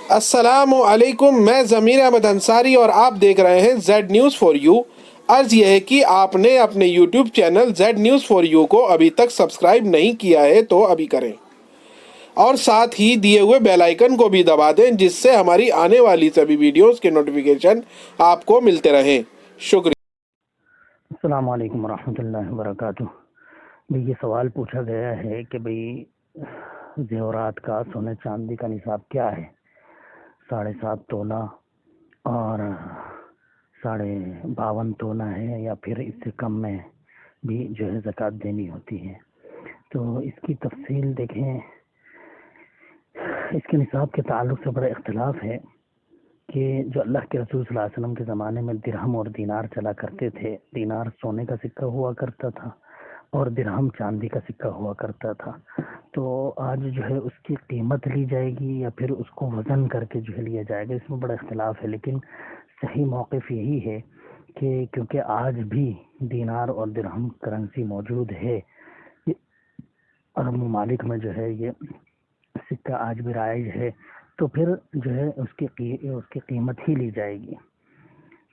السلام علیکم، میں ضمیر احمد انصاری اور آپ دیکھ رہے ہیں زیڈ نیوز فار یو۔ عرض یہ ہے کہ آپ نے اپنے YouTube channel Z news for you کو ابھی تک سبسکرائب نہیں کیا ہے تو ابھی کریں، اور ساتھ ہی دیے ہوئے بیل آئیکن کو بھی دبا دیں جس سے ہماری آنے والی سبھی ویڈیوز کے نوٹیفیکیشن آپ کو ملتے رہیں۔ شکریہ۔ السلام علیکم ورحمۃ اللہ وبرکاتہ۔ بھئی یہ سوال پوچھا گیا ہے کہ بھئی زیورات کا سونے چاندی کا نصاب کیا ہے؟ 7.5 تولہ اور 52 تولہ ہے یا پھر اس سے کم میں بھی جو ہے زکوٰۃ دینی ہوتی ہے؟ تو اس کی تفصیل دیکھیں، اس کے نصاب کے تعلق سے بڑا اختلاف ہے کہ جو اللہ کے رسول صلی اللہ علیہ وسلم کے زمانے میں درہم اور دینار چلا کرتے تھے۔ دینار سونے کا سکہ ہوا کرتا تھا اور درہم چاندی کا سکہ ہوا کرتا تھا۔ تو آج جو ہے اس کی قیمت لی جائے گی یا پھر اس کو وزن کر کے جو ہے لیا جائے گا، اس میں بڑا اختلاف ہے، لیکن صحیح موقف یہی ہے کہ کیونکہ آج بھی دینار اور درہم کرنسی موجود ہے، عرب ممالک میں جو ہے یہ سکہ آج بھی رائج ہے، تو پھر جو ہے اس کی قیمت ہی لی جائے گی۔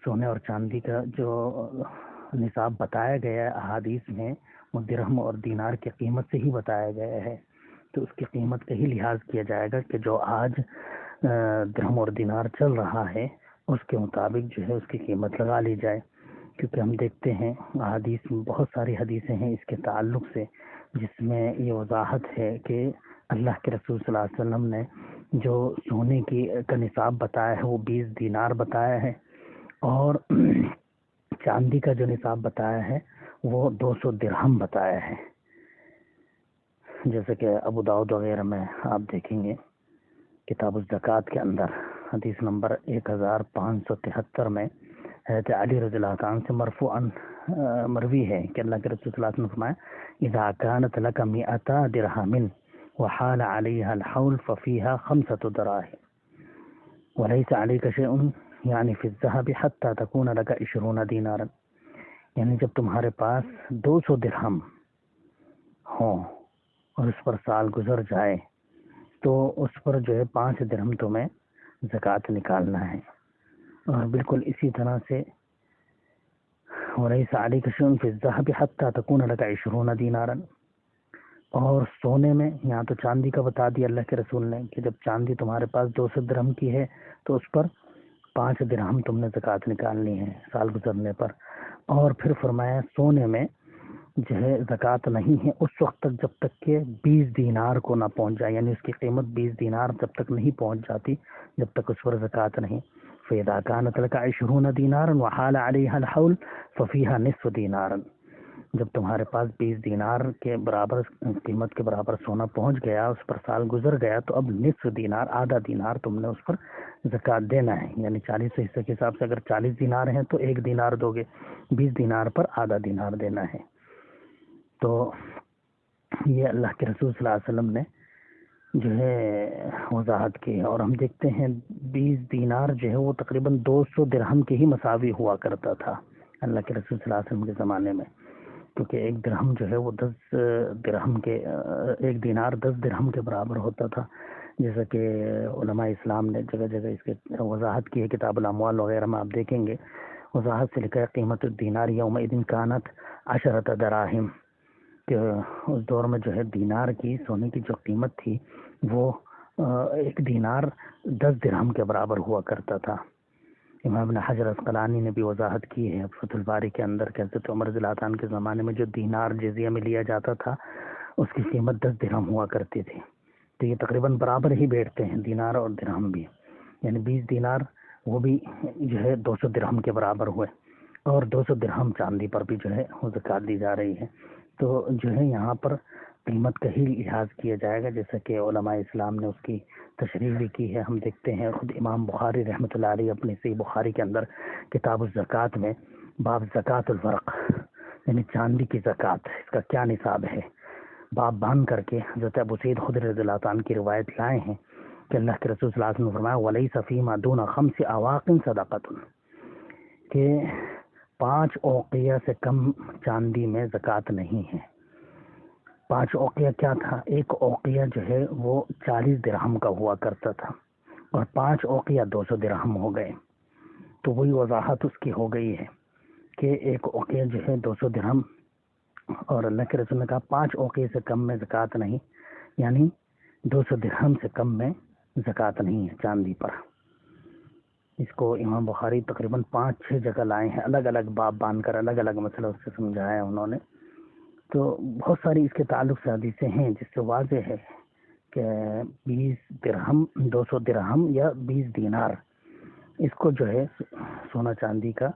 سونے اور چاندی کا جو نصاب بتایا گیا ہے احادیث میں، وہ درہم اور دینار کی قیمت سے ہی بتایا گیا ہے، تو اس کی قیمت کا ہی لحاظ کیا جائے گا کہ جو آج درہم اور دینار چل رہا ہے اس کے مطابق جو ہے اس کی قیمت لگا لی جائے، کیونکہ ہم دیکھتے ہیں احادیث میں بہت ساری حدیثیں ہیں اس کے تعلق سے جس میں یہ وضاحت ہے کہ اللہ کے رسول صلی اللہ علیہ وسلم نے جو سونے کا نصاب بتایا ہے وہ 20 دینار بتایا ہے، اور چاندی کا جو نصاب بتایا ہے وہ 200 درہم بتایا ہے۔ جیسے کہ ابو داؤد وغیرہ میں آپ دیکھیں گے کتاب الزکوٰۃ کے اندر حدیث نمبر 1573 میں حضرت علی رضی اللہ عنہ سے مرفوعاً مروی ہے کہ اللہ کے رسول صلی اللہ علیہ وسلم نے فرمایا اذا كانت لك 100 درہم وحال عليها الحول ففيها 5 دراهم وليس عليك شيء يعني في الذهب حتى تكون لك 20 دینارا، یعنی جب تمہارے پاس 200 درہم ہوں اور اس پر سال گزر جائے تو اس پر جو ہے 5 درہم تمہیں زکوٰۃ نکالنا ہے، اور بالکل اسی طرح سے وَلَيْسَ عَلَيْكَ شَيْءٌ فِي الذَّهَبِ حَتَّى تَكُونَ لَكَ 20 دینارا۔ اور سونے میں یہاں تو چاندی کا بتا دیا اللہ کے رسول نے کہ جب چاندی تمہارے پاس 200 درہم کی ہے تو اس پر 5 درہم تم نے زکوٰۃ نکالنی ہے سال گزرنے پر، اور پھر فرمایا سونے میں جو ہے زکوٰۃ نہیں ہے اس وقت تک جب تک کہ 20 دینار کو نہ پہنچ جائے، یعنی اس کی قیمت 20 دینار جب تک نہیں پہنچ جاتی جب تک اس پر زکوٰۃ نہیں۔ فَإِذَا كَانَتْ لَكَ 20 دینارا وَحَالَ عَلَيْهَا الْحَوْلُ فَفِيهَا نِصْفُ دینارا، جب تمہارے پاس 20 دینار کے برابر قیمت کے برابر سونا پہنچ گیا، اس پر سال گزر گیا، تو اب نصف دینار، آدھا دینار تم نے اس پر زکوٰۃ دینا ہے، یعنی 40 حصے کے حساب سے اگر 40 دینار ہیں تو 1 دینار دو گے، 20 دینار پر آدھا دینار دینا ہے۔ تو یہ اللہ کے رسول صلی اللہ علیہ وسلم نے جو ہے وضاحت کی، اور ہم دیکھتے ہیں 20 دینار جو ہے وہ تقریباً 200 درہم کے ہی مساوی ہوا کرتا تھا اللہ کے رسول صلی اللہ علیہ وسلم کے زمانے میں، کیونکہ ایک درہم جو ہے وہ 10 درہم کے، ایک دینار 10 درہم کے برابر ہوتا تھا، جیسا کہ علماء اسلام نے جگہ جگہ اس کے وضاحت کی ہے، کتاب الاموال وغیرہ میں آپ دیکھیں گے وضاحت سے لکھا ہے قیمت الدینار یومئذ کانت 10 دراہم، کہ اس دور میں جو ہے دینار کی، سونے کی جو قیمت تھی وہ 1 دینار 10 درہم کے برابر ہوا کرتا تھا۔ امام ابن حجر عسقلانی نے بھی وضاحت کی ہے فتح الباری کے اندر کہ حضرت عمر رضی اللہ عنہ کے زمانے میں جو دینار جزیہ میں لیا جاتا تھا اس کی قیمت 10 درہم ہوا کرتی تھی، تو یہ تقریباً برابر ہی بیٹھتے ہیں دینار اور درہم بھی، یعنی 20 دینار وہ بھی جو ہے 200 درہم کے برابر ہوئے، اور 200 درہم چاندی پر بھی جو ہے وہ زکوٰۃ دی جا رہی ہے۔ تو جو ہے یہاں پر قیمت کا ہی لحاظ کیا جائے گا، جیسا کہ علماء اسلام نے اس کی تشریح بھی کی ہے۔ ہم دیکھتے ہیں خود امام بخاری رحمۃ اللہ علیہ اپنی صحیح بخاری کے اندر کتاب الزکوٰۃ میں باب زکوٰۃ الورق، یعنی چاندی کی زکوٰۃ، اس کا کیا نصاب ہے، باب باندھ کر کے حضرت ابو سعید خدری رضی اللہ عنہ کی روایت لائے ہیں کہ اللہ کے رسول صلی اللہ علیہ وسلم نے فرمایا وَلَيْسَ فِي مَا دُونَ 5 أَوَاقٍ صَدَقَةٌ، کہ 5 اوقیہ سے کم چاندی میں زکوٰۃ نہیں ہے۔ 5 اوقیہ کیا تھا؟ ایک اوقیہ جو ہے وہ 40 درہم کا ہوا کرتا تھا، اور 5 اوقیہ 200 درہم ہو گئے. تو وہی وضاحت اس کی ہو گئی ہے کہ ایک اوقیہ جو ہے 200 درہم، اور اللہ کے رسول نے کہا 5 اوقیہ سے کم میں زکوٰۃ نہیں، یعنی 200 درہم سے کم میں زکوٰۃ نہیں ہے چاندی پر. اس کو امام بخاری تقریباً 5-6 جگہ لائے ہیں، الگ الگ باب باندھ کر الگ الگ مسئلہ اس سے سمجھایا ہے انہوں نے. تو بہت ساری اس کے تعلق سے حدیثیں ہیں جس سے واضح ہے کہ 20 درہم 200 درہم یا 20 دینار، اس کو جو ہے سونا چاندی کا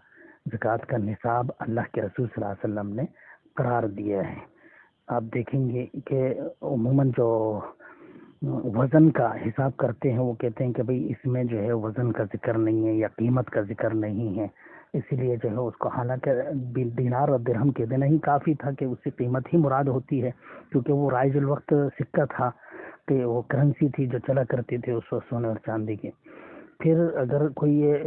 زکوٰۃ کا نصاب اللہ کے رسول صلی اللہ علیہ وسلم نے قرار دیا ہے. آپ دیکھیں گے کہ عموماً جو وزن کا حساب کرتے ہیں وہ کہتے ہیں کہ بھئی اس میں جو ہے وزن کا ذکر نہیں ہے یا قیمت کا ذکر نہیں ہے، اسی لیے جو ہے اس کو، حالانکہ دینار اور درہم کے دینا ہی کافی تھا کہ اس سے قیمت ہی مراد ہوتی ہے، کیونکہ وہ رائج الوقت سکہ تھا کہ وہ کرنسی تھی جو چلا کرتی تھی اس وقت سونے اور چاندی کی. پھر اگر کوئی یہ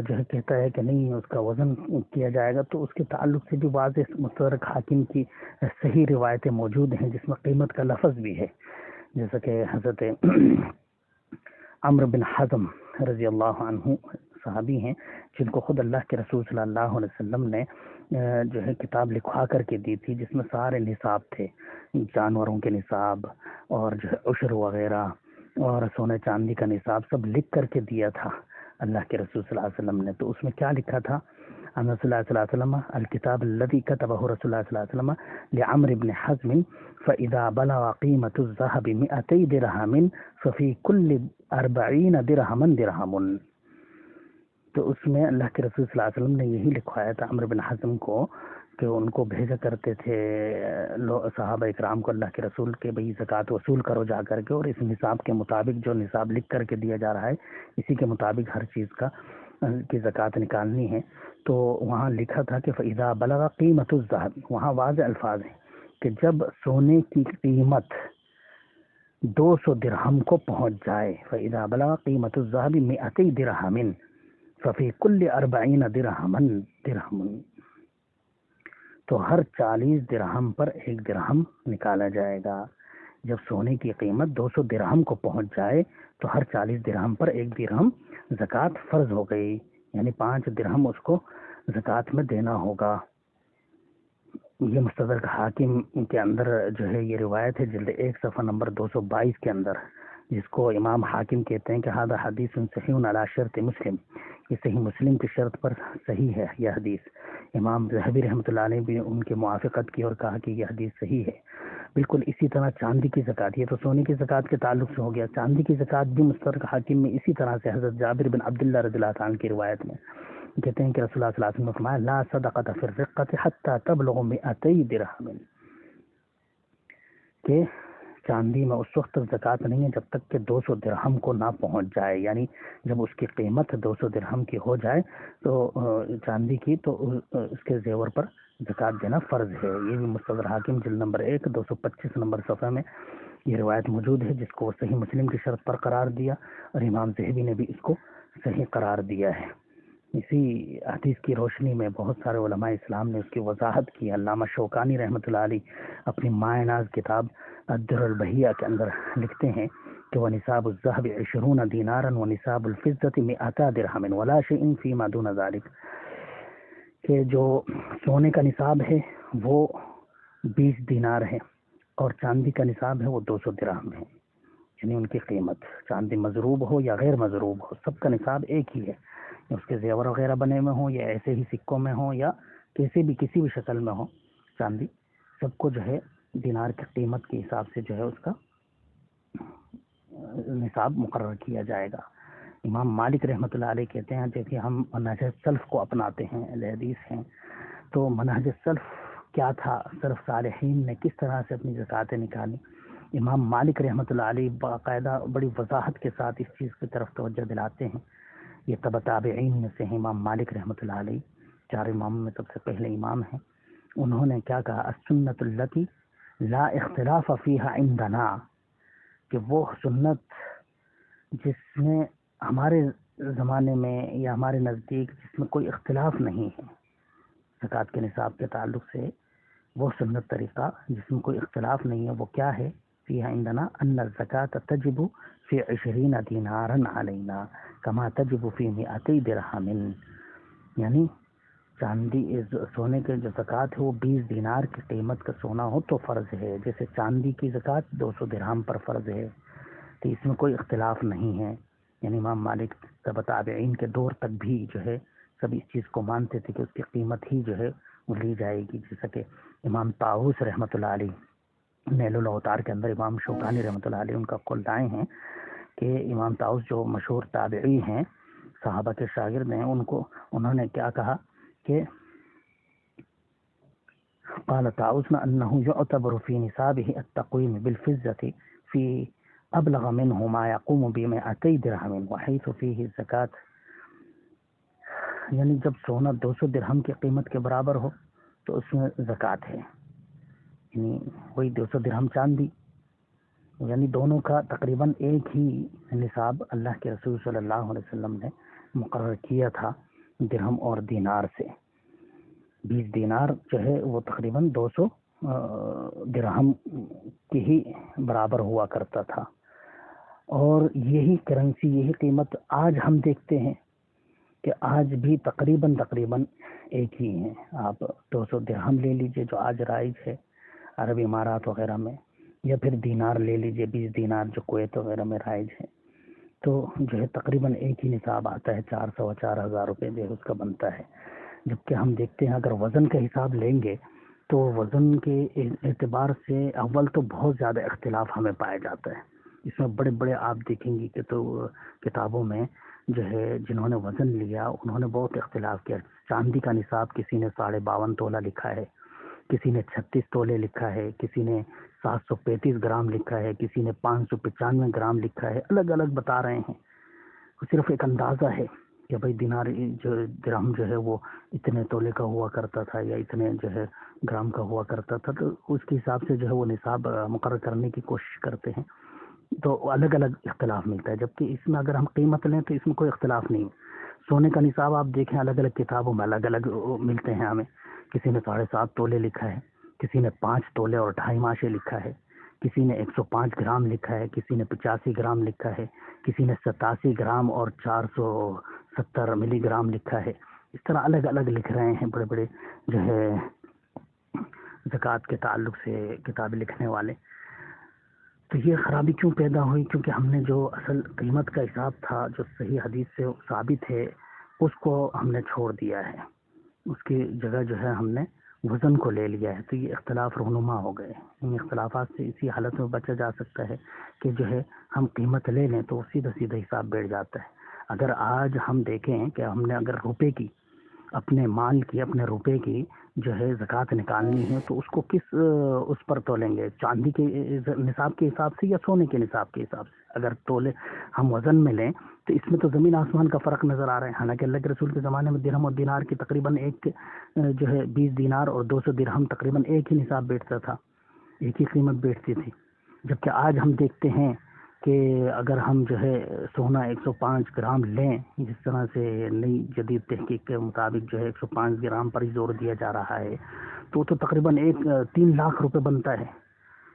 جو ہے کہتا ہے کہ نہیں اس کا وزن کیا جائے گا، تو اس کے تعلق سے بھی واضح مستدرک حاکم کی صحیح روایتیں موجود ہیں جس میں قیمت کا لفظ بھی ہے، جیسا کہ حضرت عمرو بن حزم رضی اللہ عنہ صحابی ہیں جن کو خود اللہ کے رسول صلی اللہ علیہ وسلم نے جو ہے کتاب لکھوا کر کے دی تھی جس میں سارے نصاب تھے، جانوروں کے نصاب اور جو ہے عشر وغیرہ اور سونے چاندی کا نصاب سب لکھ کر کے دیا تھا اللہ کے رسول صلی اللہ علیہ وسلم نے. تو اس میں کیا لکھا تھا؟ ان رسول اللہ صلی اللہ علیہ وسلم الکتاب الذي كتبه رسول اللہ صلی اللہ علیہ وسلم لعمرو بن حزم فاذا بلغ قيمة الذهب 200 درهم ففي كل 40 درهما درهم. تو اس میں اللہ کے رسول صلی اللہ علیہ وسلم نے یہی لکھوایا تھا عمرو بن حزم کو کہ ان کو بھیجا کرتے تھے صحابہ اکرام کو اللہ کے رسول کے بھئی زکوٰۃ وصول کرو جا کر کے، اور اس نصاب کے مطابق جو نصاب لکھ کر کے دیا جا رہا ہے اسی کے مطابق ہر چیز کی زکوٰۃ نکالنی ہے. تو وہاں لکھا تھا کہ فَإِذَا بَلَغَ قِيمَةُ الذَّهَبِ، وہاں واضح الفاظ ہیں کہ جب سونے کی قیمت 200 درہم کو پہنچ جائے، فَإِذَا بَلَغَ قِيمَةُ الذَّهَبِ 200 درہم ففی کل 40 درہم، تو ہر 40 درہم پر 1 درہم نکالا جائے گا. جب سونے کی قیمت 200 درہم کو پہنچ جائے تو ہر 40 درہم پر 1 درہم زکوٰۃ فرض ہو گئی، یعنی 5 درہم اس کو زکوٰۃ میں دینا ہوگا. یہ مستدرک حاکم کے اندر جو ہے یہ روایت ہے جلد 1 صفحہ نمبر 222 کے اندر، جس کو امام حاکم کہتے ہیں کہ ھذا حدیث صحیح علی شرط مسلم، یہ صحیح مسلم کی شرط پر صحیح ہے یہ حدیث. امام ذہبی رحمۃ اللہ علیہ بھی ان کے موافقت کی اور کہا کہ یہ حدیث صحیح ہے. بالکل اسی طرح چاندی کی زکوٰۃ، یہ تو سونے کی زکوٰۃ کے تعلق سے ہو گیا، چاندی کی زکوٰۃ بھی مستدرک حاکم میں اسی طرح سے حضرت جابر بن عبداللہ رضی اللہ عنہ کی روایت میں کہتے ہیں کہ رسول اللہ صلی اللہ علیہ وسلم نے فرمایا لا صدقۃ فی الرقۃ حتی تبلغ 200 درہم، کہ چاندی میں اس وقت تک زکوٰۃ نہیں ہے جب تک کہ 200 درہم کو نہ پہنچ جائے، یعنی جب اس کی قیمت 200 درہم کی ہو جائے تو چاندی کی، تو اس کے زیور پر زکوٰۃ دینا فرض ہے. یہ بھی مستدرک حاکم جلد نمبر 1 225 نمبر صفحہ میں یہ روایت موجود ہے جس کو وہ صحیح مسلم کی شرط پر قرار دیا، اور امام ذہبی نے بھی اس کو صحیح قرار دیا ہے. اسی حدیث کی روشنی میں بہت سارے علماء اسلام نے اس کی وضاحت کی. علامہ شوکانی رحمۃ اللہ علیہ اپنی مائع ناز کتاب الدر البہیہ کے اندر لکھتے ہیں کہ وَنِصَابُ الذَّهَبِ 20 دینارا وَنِصَابُ الْفِضَّةِ 100 درہم وَلَا شَيْءٍ فِيمَا دُونَ ذَلِكَ، کہ جو سونے کا نصاب ہے وہ 20 دینار ہے اور چاندی کا نصاب ہے وہ 200 درہم ہے، یعنی ان کی قیمت چاندی مضروب ہو یا غیر مضروب ہو سب کا نصاب ایک ہی ہے، اس کے زیور وغیرہ بنے میں ہوں یا ایسے ہی سکوں میں ہوں یا کسی بھی شکل میں ہو، چاندی سب کو جو ہے دینار کی قیمت کے حساب سے جو ہے اس کا نصاب مقرر کیا جائے گا. امام مالک رحمۃ اللہ علیہ کہتے ہیں جیسے ہم منہج سلف کو اپناتے ہیں، اہل حدیث ہیں، تو منہج سلف کیا تھا، سلف صالحین نے کس طرح سے اپنی زکوٰۃیں نکالی. امام مالک رحمۃ اللہ علیہ باقاعدہ بڑی وضاحت کے ساتھ اس چیز کی طرف توجہ دلاتے ہیں. یہ تبع تابعین میں سے ہیں امام مالک رحمۃ اللہ علیہ، 4 اماموں میں سب سے پہلے امام ہیں. انہوں نے کیا کہا، السنت التی لا اختلاف فیہا عندنا، کہ وہ سنت جس میں ہمارے زمانے میں یا ہمارے نزدیک جس میں کوئی اختلاف نہیں ہے زکوٰۃ کے نصاب کے تعلق سے، وہ سنت طریقہ جس میں کوئی اختلاف نہیں ہے وہ کیا ہے، فیہا عندنا ان الزکوٰۃ تجب فی 20 دینارا علینا کما تجب فی 200 درہم، یعنی چاندی سونے کے جو زکوٰۃ ہے وہ 20 دینار کی قیمت کا سونا ہو تو فرض ہے، جیسے چاندی کی زکوٰۃ 200 درہم پر فرض ہے، تو اس میں کوئی اختلاف نہیں ہے۔ یعنی امام مالک تبع تابعین کے دور تک بھی جو ہے سب اس چیز کو مانتے تھے کہ اس کی قیمت ہی جو ہے وہ لی جائے گی، جیسا کہ امام طاؤس رحمۃ اللہ علیہ نیل الاوطار کے اندر امام شوکانی رحمۃ اللہ علیہ ان کا قول لائے ہیں کہ امام طاؤس جو مشہور تابعی ہیں، صحابہ کے شاگرد ہیں، انہوں نے کیا کہا کہ قال طاؤس انه يعتبر في نصابه التقويم بالفضة في ابلغ منه ما يقوم ب200 درہم وحيث فيه الزکاة، یعنی جب سونا 200 درہم کی قیمت کے برابر ہو تو اس میں زکوٰۃ ہے، یعنی وہی 200 درہم چاندی، یعنی دونوں کا تقریباً ایک ہی نصاب اللہ کے رسول صلی اللہ علیہ وسلم نے مقرر کیا تھا درہم اور دینار سے۔ 20 دینار جو ہے وہ تقریباً 200 درہم کی ہی برابر ہوا کرتا تھا، اور یہی کرنسی، یہی قیمت آج ہم دیکھتے ہیں کہ آج بھی تقریباً ایک ہی ہیں۔ آپ 200 درہم لے لیجئے جو آج رائج ہے عرب امارات وغیرہ میں، یا پھر دینار لے لیجئے 20 دینار جو کویت وغیرہ میں رائج ہے، تو جو ہے تقریباً ایک ہی نصاب آتا ہے، 400 4,000 روپے جو ہے اس کا بنتا ہے۔ جبکہ ہم دیکھتے ہیں اگر وزن کا حساب لیں گے تو وزن کے اعتبار سے اول تو بہت زیادہ اختلاف ہمیں پایا جاتا ہے۔ اس میں بڑے بڑے آپ دیکھیں گے کہ تو کتابوں میں جو ہے جنہوں نے وزن لیا انہوں نے بہت اختلاف کیا۔ چاندی کا نصاب کسی نے 52.5 تولہ لکھا ہے، کسی نے 36 تولے لکھا ہے، کسی نے 735 گرام لکھا ہے، کسی نے 595 گرام لکھا ہے، الگ الگ بتا رہے ہیں۔ وہ صرف ایک اندازہ ہے کہ بھائی دینار جو درہم جو ہے وہ اتنے تولے کا ہوا کرتا تھا یا اتنے جو ہے گرام کا ہوا کرتا تھا، تو اس کے حساب سے جو ہے وہ نصاب مقرر کرنے کی کوشش کرتے ہیں، تو الگ الگ اختلاف ملتا ہے۔ جبکہ اس میں اگر ہم قیمت لیں تو اس میں کوئی اختلاف نہیں۔ سونے کا نصاب آپ دیکھیں الگ الگ کتابوں میں الگ الگ ملتے ہیں ہمیں، کسی نے 7.5 تولے لکھا ہے، کسی نے 5 تولے اور 2.5 ماشے لکھا ہے، کسی نے 105 گرام لکھا ہے، کسی نے 85 گرام لکھا ہے، کسی نے 87 گرام اور 470 ملی گرام لکھا ہے۔ اس طرح الگ الگ لکھ رہے ہیں بڑے بڑے جو ہے زکوٰۃ کے تعلق سے کتابیں لکھنے والے۔ تو یہ خرابی کیوں پیدا ہوئی؟ کیونکہ ہم نے جو اصل قیمت کا حساب تھا جو صحیح حدیث سے ثابت ہے اس کو ہم نے چھوڑ دیا ہے، اس کی جگہ جو ہے ہم نے وزن کو لے لیا ہے، تو یہ اختلاف رونما ہو گئے۔ ان اختلافات سے اسی حالت میں بچا جا سکتا ہے کہ جو ہے ہم قیمت لے لیں تو سیدھا سیدھا حساب بیٹھ جاتا ہے۔ اگر آج ہم دیکھیں کہ ہم نے اگر روپے کی، اپنے مال کی، اپنے روپے کی جو ہے زکوٰۃ نکالنی ہے تو اس کو کس اس پر تولیں گے؟ چاندی کے نصاب کے حساب سے یا سونے کے نصاب کے حساب سے؟ اگر تولے ہم وزن میں لیں تو اس میں تو زمین آسمان کا فرق نظر آ رہا ہے۔ حالانکہ اللہ کے رسول کے زمانے میں درہم اور دینار کی تقریباً ایک جو ہے 20 دینار اور 200 درہم تقریباً ایک ہی نصاب بیٹھتا تھا، ایک ہی قیمت بیٹھتی تھی۔ جبکہ آج ہم دیکھتے ہیں کہ اگر ہم جو ہے سونا 105 گرام لیں، جس طرح سے نئی جدید تحقیق کے مطابق جو ہے 105 گرام پر ہی زور دیا جا رہا ہے، تو تقریباً 3 لاکھ روپے بنتا ہے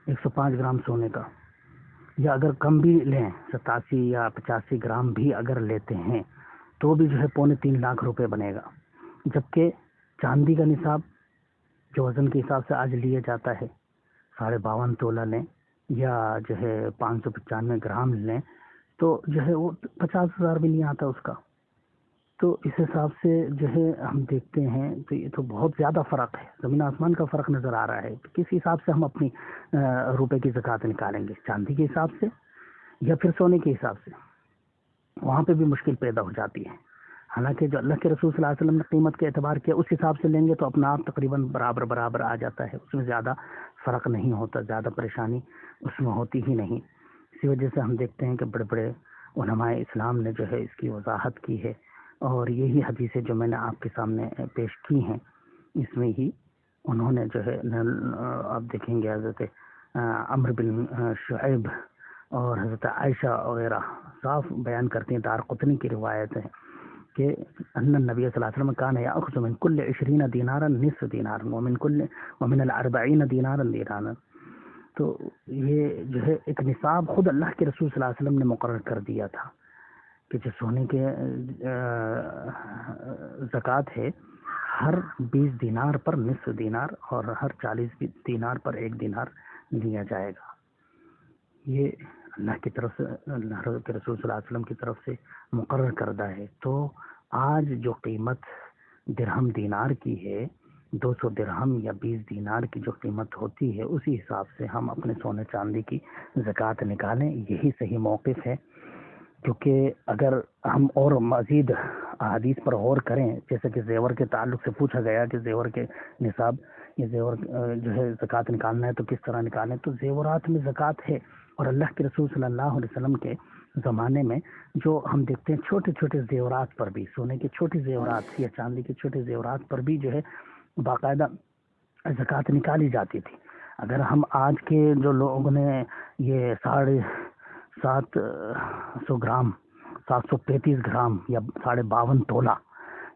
105 گرام سونے کا۔ یا اگر کم بھی لیں 87 یا 85 گرام بھی اگر لیتے ہیں تو بھی جو ہے 2.25 لاکھ روپے بنے گا۔ جبکہ چاندی کا نصاب جو وزن کے حساب سے آج لیا جاتا ہے 52.5 تولہ لیں یا جو ہے 595 گرام لیں تو جو ہے وہ 50,000 بھی نہیں آتا اس کا۔ تو اس حساب سے جو ہے ہم دیکھتے ہیں تو یہ تو بہت زیادہ فرق ہے، زمین آسمان کا فرق نظر آ رہا ہے۔ کس حساب سے ہم اپنی روپے کی زکوٰۃ نکالیں گے؟ چاندی کے حساب سے یا پھر سونے کے حساب سے؟ وہاں پہ بھی مشکل پیدا ہو جاتی ہے۔ حالانکہ جو اللہ کے رسول صلی اللہ علیہ وسلم نے قیمت کے اعتبار کیا اس حساب سے لیں گے تو اپنا آپ تقریباً برابر آ جاتا ہے، اس میں زیادہ فرق نہیں ہوتا، زیادہ پریشانی اس میں ہوتی ہی نہیں۔ اسی وجہ سے ہم دیکھتے ہیں کہ بڑے بڑے علماء اسلام نے جو ہے اس کی وضاحت کی ہے، اور یہی حدیثیں جو میں نے آپ کے سامنے پیش کی ہیں اس میں ہی انہوں نے جو ہے آپ دیکھیں گے حضرت عمرو بن شعیب اور حضرت عائشہ وغیرہ صاف بیان کرتے ہیں، دارقطنی کی روایت ہے کہ ان النبی صلی اللہ علیہ وسلم کان یاخذ من کل 20 دینارا نصف دینار ومن 40 دینارا، تو یہ جو ہے ایک نصاب خود اللہ کے رسول صلی اللہ علیہ وسلم نے مقرر کر دیا تھا کہ جو سونے کے زکوٰۃ ہے ہر 20 دینار پر نصف دینار اور ہر 40 دینار پر 1 دینار دیا جائے گا. یہ اللہ کی طرف سے، اللہ کے رسول صلی اللہ علیہ وسلم کی طرف سے مقرر کردہ ہے. تو آج جو قیمت درہم دینار کی ہے، 200 درہم یا 20 دینار کی جو قیمت ہوتی ہے، اسی حساب سے ہم اپنے سونے چاندی کی زکوٰۃ نکالیں. یہی صحیح موقف ہے، کیونکہ اگر ہم اور مزید احادیث پر غور کریں، جیسے کہ زیور کے تعلق سے پوچھا گیا کہ زیور کے نصاب یہ زیور جو ہے زکوٰۃ نکالنا ہے تو کس طرح نکالیں، تو زیورات میں زکوٰۃ ہے. اور اللہ کے رسول صلی اللہ علیہ وسلم کے زمانے میں جو ہم دیکھتے ہیں چھوٹے چھوٹے زیورات پر بھی، سونے کے چھوٹے زیورات یا چاندی کے چھوٹے زیورات پر بھی جو ہے باقاعدہ زکوٰۃ نکالی جاتی تھی. اگر ہم آج کے جو لوگوں نے یہ 750 گرام 735 گرام یا 52.5 تولہ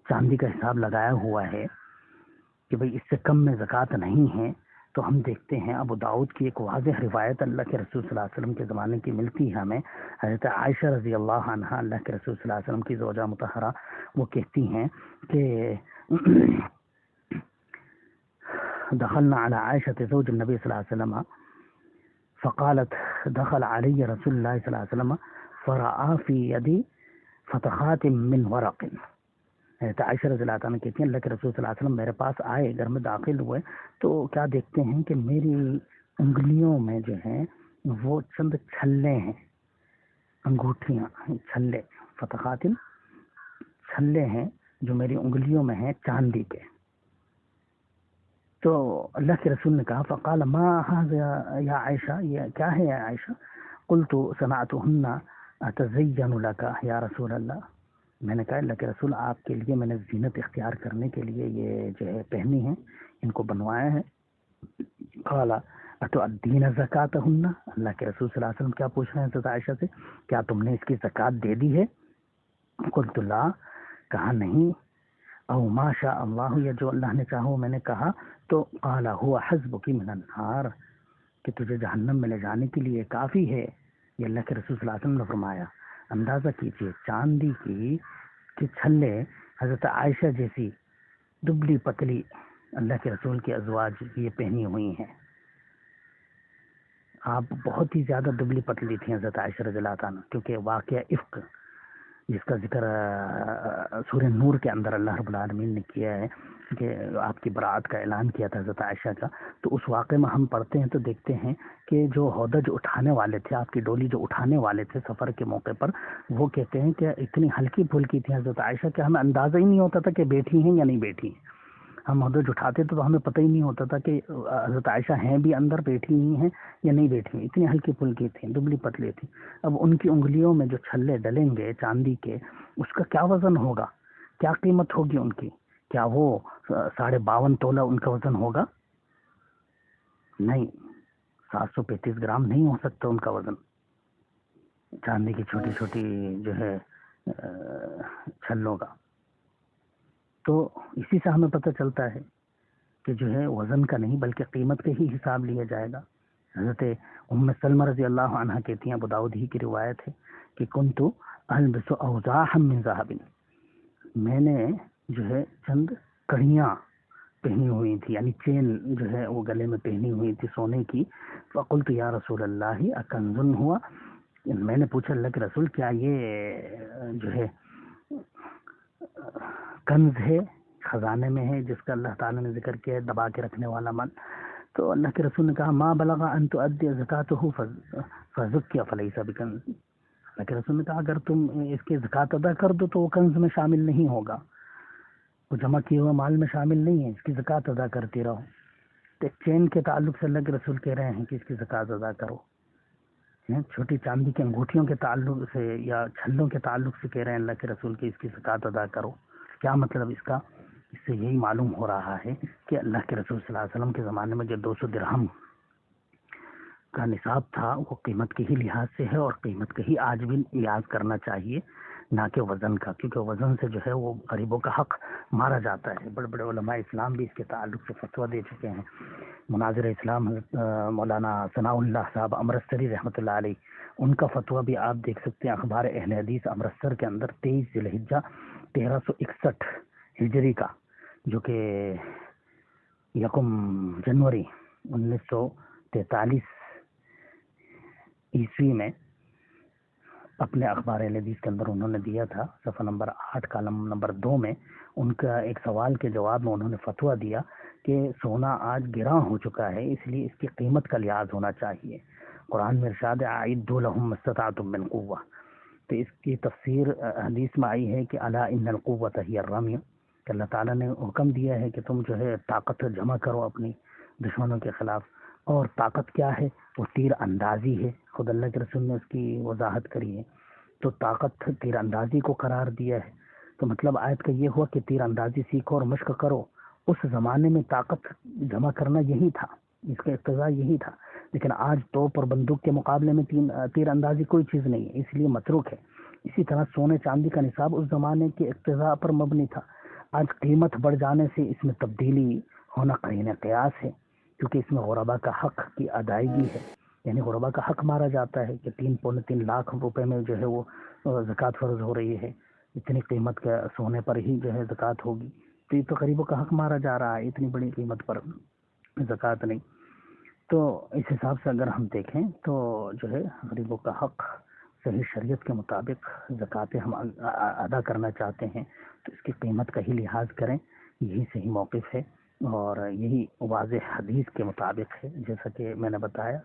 چاندی کا حساب لگایا ہوا ہے کہ بھئی اس سے کم میں زکوٰۃ نہیں ہے، تو ہم دیکھتے ہیں ابو داؤد کی ایک واضح روایت اللہ کے رسول صلی اللہ علیہ وسلم کے زمانے کی ملتی ہے ہمیں. حضرت عائشہ رضی اللہ عنہا اللہ کے رسول صلی اللہ علیہ وسلم کی زوجہ مطہرہ، وہ کہتی ہیں کہ دخلنا على عائشة زوج النبي صلی اللہ علیہ وسلم فقالت دخل علی رسول اللہ صلی اللہ علیہ وسلم فرآ فی یدی فتحات من ورق. عائشہ رضی اللہ عنہ کہتی ہیں اللہ کے رسول صلی اللہ علیہ وسلم میرے پاس آئے، گھر میں داخل ہوئے تو کیا دیکھتے ہیں کہ میری انگلیوں میں جو ہیں وہ چند چھلے ہیں، انگوٹھیاں، چھلے، فتحات چھلے ہیں جو میری انگلیوں میں ہیں چاندی کے. تو اللہ کے رسول نے کہا فقال ما هذا یا عائشہ، یہ کیا ہے یا عائشہ؟ قلت صنعتهن اتزین لک یا رسول اللہ. میں نے کہا اللہ کے رسول آپ کے لیے میں نے زینت اختیار کرنے کے لیے یہ جو ہے پہنی ہیں، ان کو بنوایا ہے. قال اتؤدین زکاتهن، اللہ کے رسول صلی اللہ علیہ وسلم کیا پوچھ رہے ہیں حضرت عائشہ سے، کیا تم نے اس کی زکوٰۃ دے دی ہے؟ قلت لا، کہا نہیں. او ما شاء اللہ، یا جو اللہ نے چاہو. میں نے کہا تو قال هو حسبک من النار، کہ تجھے جہنم میں لے جانے کے لیے کافی ہے. یہ اللہ کے رسول صلی اللہ علیہ وسلم نے فرمایا. اندازہ کیجیے چاندی کی چھلے حضرت عائشہ جیسی دبلی پتلی اللہ کے رسول کے ازواج یہ پہنی ہوئی ہیں. آپ بہت ہی زیادہ دبلی پتلی تھیں حضرت عائشہ رضی اللہ عنہ، کیونکہ واقعہ افک جس کا ذکر سورہ نور کے اندر اللہ رب العالمین نے کیا ہے کہ آپ کی برات کا اعلان کیا تھا حضرت عائشہ کا، تو اس واقعے میں ہم پڑھتے ہیں تو دیکھتے ہیں کہ جو ہودج اٹھانے والے تھے، آپ کی ڈولی جو اٹھانے والے تھے سفر کے موقع پر، وہ کہتے ہیں کہ اتنی ہلکی پھلکی تھی حضرت عائشہ کہ ہمیں اندازہ ہی نہیں ہوتا تھا کہ بیٹھی ہیں یا نہیں بیٹھی ہیں. ہم ہودج اٹھاتے تھے تو ہمیں پتہ ہی نہیں ہوتا تھا کہ حضرت عائشہ ہیں بھی اندر بیٹھی ہوئی ہیں یا نہیں بیٹھی ہیں. اتنی ہلکی پھلکی تھیں، دبلی پتلی تھیں. اب ان کی انگلیوں میں جو چھلے ڈلیں گے چاندی کے، اس کا کیا وزن ہوگا، کیا قیمت ہوگی ان کی؟ کیا وہ 52.5 تولہ ان کا وزن ہوگا؟ نہیں، 735 گرام نہیں ہو سکتا ان کا وزن. چاندی کی چھوٹی چھوٹی جو ہے چھلوں کا. تو اسی سے ہمیں پتہ چلتا ہے کہ جو ہے وزن کا نہیں بلکہ قیمت کا ہی حساب لیا جائے گا. حضرت ام سلمہ رضی اللہ عنہ کہتی ہیں، ابو داؤد ہی کی روایت ہے کہ کنت البس اوضاحا من ذهب، میں نے جو ہے چند کڑیاں پہنی ہوئی تھی، یعنی چین جو ہے وہ گلے میں پہنی ہوئی تھی سونے کی. فقلت یا رسول اللہ اکنز ہوا، میں نے پوچھا اللہ کے رسول کیا یہ جو ہے کنز ہے، خزانے میں ہے جس کا اللہ تعالیٰ نے ذکر کیا ہے دبا کے رکھنے والا مال؟ تو اللہ کے رسول نے کہا ما بلغ ان تؤدی زکاتہ فزکی فلیس بکنز. اللہ کے رسول نے کہا اگر تم اس کی زکات ادا کر دو تو وہ کنز میں شامل نہیں ہوگا، وہ جمع کیے ہوئے مال میں شامل نہیں ہے، اس کی زکات ادا کرتی رہو. تو چین کے تعلق سے اللہ کے رسول کہہ رہے ہیں کہ اس کی زکات ادا کرو. چھوٹی چاندی کی انگوٹھیوں کے تعلق سے یا چھلوں کے تعلق سے کہہ رہے ہیں اللہ کے رسول کی اس کی زکات ادا کرو. کیا مطلب اس کا؟ اس سے یہی معلوم ہو رہا ہے کہ اللہ کے رسول صلی اللہ علیہ وسلم کے زمانے میں جو 200 درہم کا نصاب تھا وہ قیمت کے ہی لحاظ سے ہے، اور قیمت کا ہی آج بھی لحاظ کرنا چاہیے. نہ کہ وزن کا، کیونکہ وزن سے جو ہے وہ غریبوں کا حق مارا جاتا ہے۔ بڑے بڑے علماء اسلام بھی اس کے تعلق سے فتویٰ دے چکے ہیں۔ مناظر اسلام حضرت مولانا ثناء اللہ صاحب امرتسری رحمۃ اللہ علیہ، ان کا فتویٰ بھی آپ دیکھ سکتے ہیں اخبار اہل حدیث امرتسر کے اندر 23 ذی الحجہ 1361 ہجری کا، جو کہ 1 جنوری 1943 عیسوی میں اپنے اخبار اہل حدیث کے اندر انہوں نے دیا تھا۔ صفحہ نمبر 8 کالم نمبر 2 میں ان کا ایک سوال کے جواب میں انہوں نے فتویٰ دیا کہ سونا آج گراں ہو چکا ہے، اس لیے اس کی قیمت کا لحاظ ہونا چاہیے۔ قرآن میں ارشاد ہے اعدوا لهم ما استطعتم من قوہ، تو اس کی تفسیر حدیث میں آئی ہے کہ الا ان القوۃ ہی الرمی، کہ اللہ تعالیٰ نے حکم دیا ہے کہ تم جو ہے طاقت جمع کرو اپنی دشمنوں کے خلاف، اور طاقت کیا ہے؟ وہ تیر اندازی ہے۔ خود اللہ کے رسول نے اس کی وضاحت کری ہے، تو طاقت تیر اندازی کو قرار دیا ہے۔ تو مطلب آیت کا یہ ہوا کہ تیر اندازی سیکھو اور مشق کرو۔ اس زمانے میں طاقت جمع کرنا یہی تھا، اس کا اقتضا یہی تھا، لیکن آج توپ اور بندوق کے مقابلے میں تیر اندازی کوئی چیز نہیں ہے، اس لیے متروک ہے۔ اسی طرح سونے چاندی کا نصاب اس زمانے کے اقتضاء پر مبنی تھا، آج قیمت بڑھ جانے سے اس میں تبدیلی ہونا قرین قیاس ہے، کیونکہ اس میں غربا کا حق کی ادائیگی ہے، یعنی غربا کا حق مارا جاتا ہے کہ 3.3 لاکھ روپے میں جو ہے وہ زکوٰۃ فرض ہو رہی ہے، اتنی قیمت کا سونے پر ہی جو ہے زکوٰۃ ہوگی، تو یہ تو غریبوں کا حق مارا جا رہا ہے، اتنی بڑی قیمت پر زکوٰۃ نہیں۔ تو اس حساب سے اگر ہم دیکھیں تو جو ہے غریبوں کا حق صحیح شریعت کے مطابق زکوٰۃ ہم ادا کرنا چاہتے ہیں تو اس کی قیمت کا ہی لحاظ کریں، یہی صحیح موقف ہے، اور یہی واضح حدیث کے مطابق ہے، جیسا کہ میں نے بتایا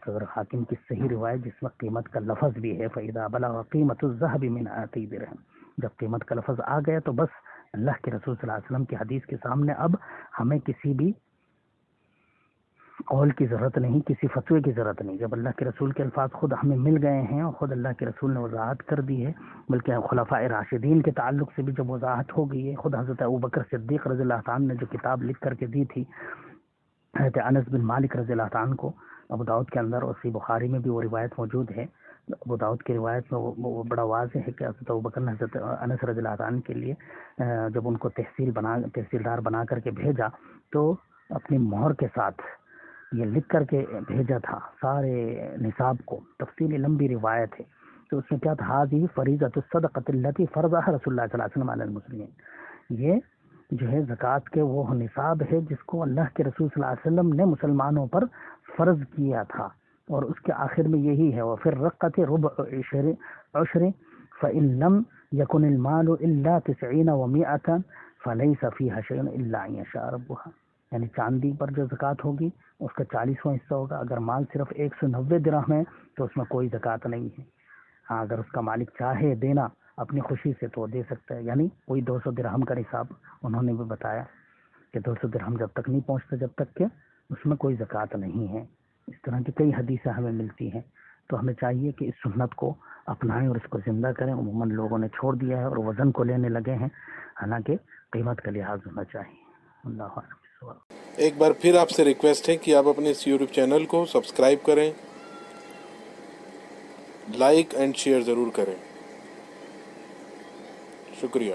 صدر حاکم کی صحیح روایت جس میں قیمت کا لفظ بھی ہے فَإِذَا بَلَغَ قِيمَةُ الذَّهَبِ مِنْ آتِي دِرْهَمٍ، جب قیمت کا لفظ آ گیا تو بس اللہ کے رسول صلی اللہ علیہ وسلم کی حدیث کے سامنے اب ہمیں کسی بھی قول کی ضرورت نہیں، کسی فتوے کی ضرورت نہیں۔ جب اللہ کے رسول کے الفاظ خود ہمیں مل گئے ہیں اور خود اللہ کے رسول نے وضاحت کر دی ہے، بلکہ خلفاء راشدین کے تعلق سے بھی جب وضاحت ہو گئی ہے، خود حضرت ابوبکر صدیق رضی اللہ تعالیٰ نے جو کتاب لکھ کر کے دی تھی حضرت انس بن مالک رضی اللہ تعالیٰ کو، ابو داؤد کے اندر اور صحیح بخاری میں بھی وہ روایت موجود ہے۔ ابو داؤد کی روایت میں وہ بڑا واضح ہے کہ حضرت ابوبکر نے حضرت انس رضی اللہ تعالیٰ کے لیے جب ان کو تحصیلدار بنا کر کے بھیجا تو اپنی مہر کے ساتھ یہ لکھ کر کے بھیجا تھا سارے نصاب کو، تفصیلی لمبی روایت ہے۔ تو اس میں کیا تھا؟ ہذہ فریضۃ الصدقۃ التی فرضها رسول اللہ صلی اللہ علیہ وسلم علی المسلمین، یہ جو ہے زکوٰۃ کے وہ نصاب ہے جس کو اللہ کے رسول صلی اللہ علیہ وسلم نے مسلمانوں پر فرض کیا تھا، اور اس کے آخر میں یہی ہے وفي الرقۃ ربع عشر فإن لم يكن المال إلا 90 و100 فليس فيها شيء إلا أن يشاء ربها، یعنی چاندی پر جو زکوٰۃ ہوگی اس کا 40واں حصہ ہوگا، اگر مال صرف 190 درہم ہے تو اس میں کوئی زکوٰۃ نہیں ہے۔ ہاں اگر اس کا مالک چاہے دینا اپنی خوشی سے تو دے سکتا ہے، یعنی کوئی 200 درہم کا نصاب انہوں نے بھی بتایا کہ 200 درہم جب تک نہیں پہنچتا جب تک کہ اس میں کوئی زکوٰۃ نہیں ہے۔ اس طرح کی کئی حدیثیں ہمیں ملتی ہیں، تو ہمیں چاہیے کہ اس سنت کو اپنائیں اور اس کو زندہ کریں۔ عموماً لوگوں نے چھوڑ دیا ہے اور وزن کو لینے لگے ہیں، حالانکہ قیمت کا لحاظ ہونا چاہیے۔ اللہ اعلم بالصواب۔ ایک بار پھر آپ سے ریکویسٹ ہے کہ آپ اپنے اس یوٹیوب چینل کو سبسکرائب کریں، لائک اینڈ شیئر ضرور کریں۔ شکریہ۔